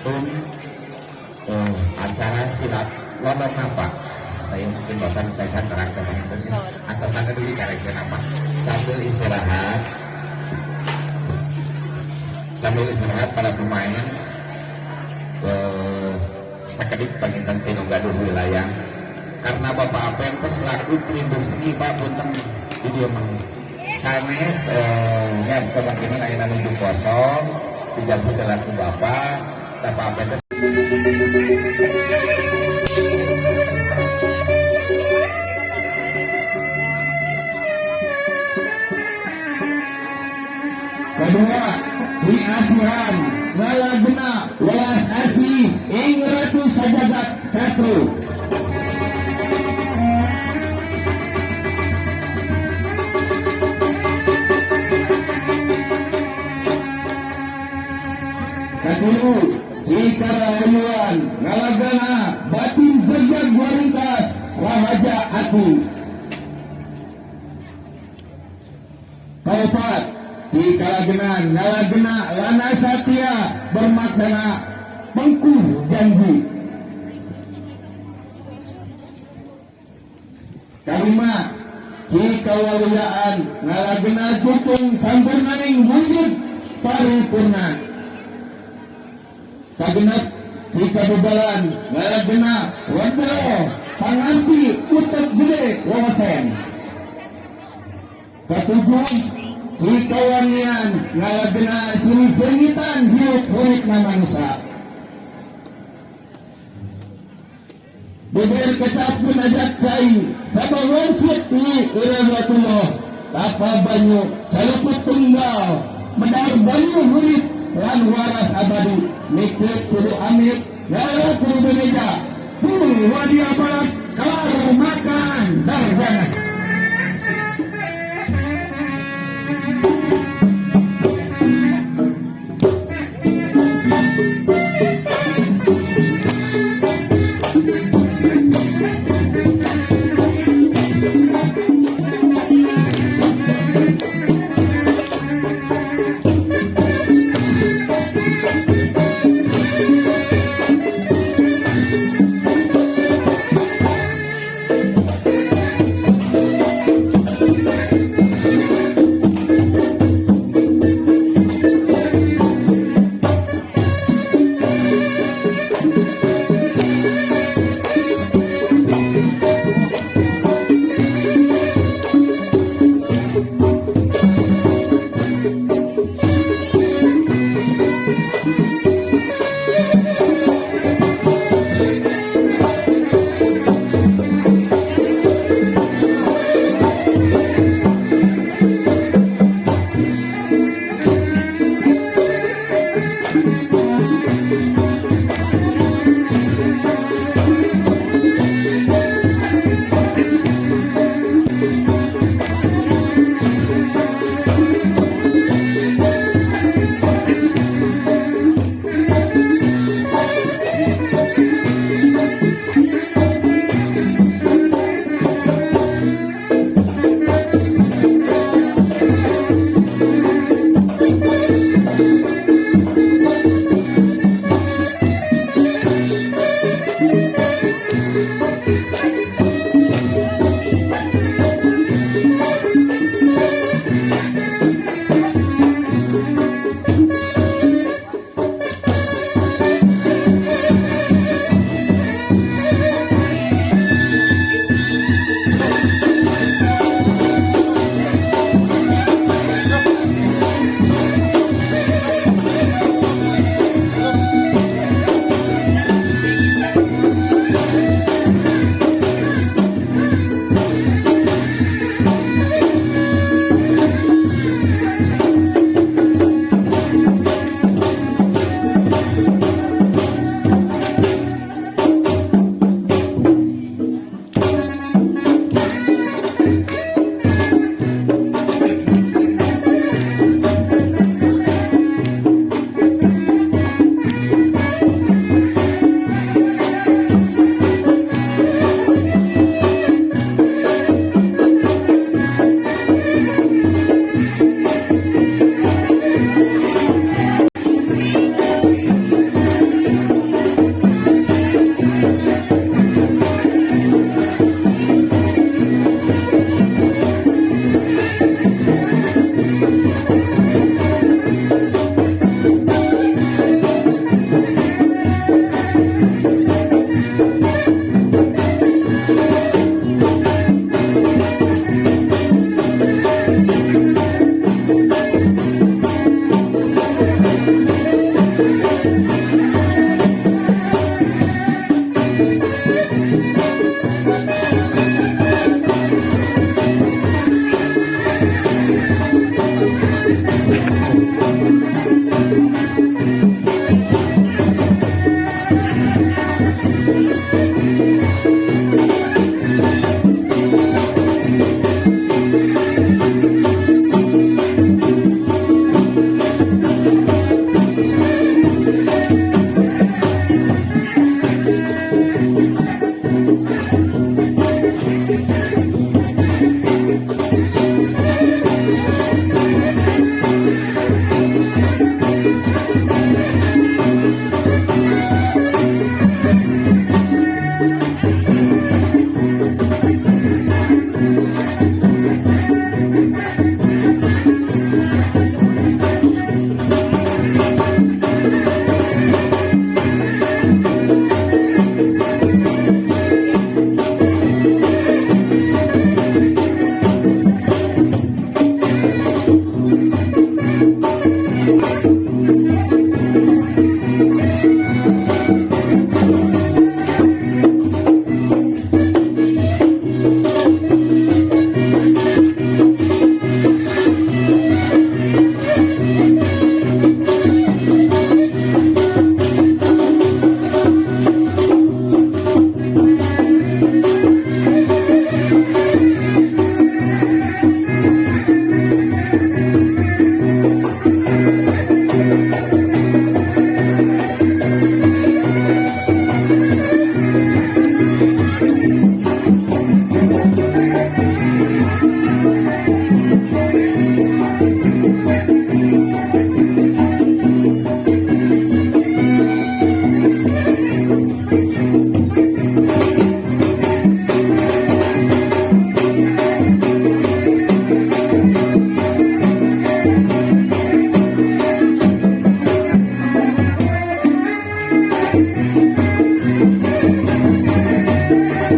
momentum acara silat lodong apa saya mungkin bapak saya terangkan atasannya dulu kareksen apa sambil istirahat para pemain sekedip pengintan tino gaduh wilayah karena bapak Apen selaku pelindung seni pak punten video sanes ya kemungkinan ayeuna nuju kosong dijemput laku bapak Apen kedua si Asihan Ngalagena Welas Asi ing Ratu Sajagat 1. Kedua si Karahayuan Ngalagena Batin Jejak Waringkas Rahaja Aku. Keempat si Kalagenan Ngalagena Lana Satya bermaksana pengkuh janji. Kelima si Kawaluyaan Ngalagena Jutung Sampurnaning wujud paripurna. Kagenep si Kabubalan Ngalagena Wadao Panganti Utek Gede Wawasen. Ketujuh si Kawanian Ngalagena Sini-sinitan hiup hurik na manusia. Beber kecap menajak cai sabawang siti ilahatullah tapa banyu saluput tunggal medar banyu hurik lan waras abadi nikmat kudu amit ngala kudu beneja wadia barat kelar makan darjana.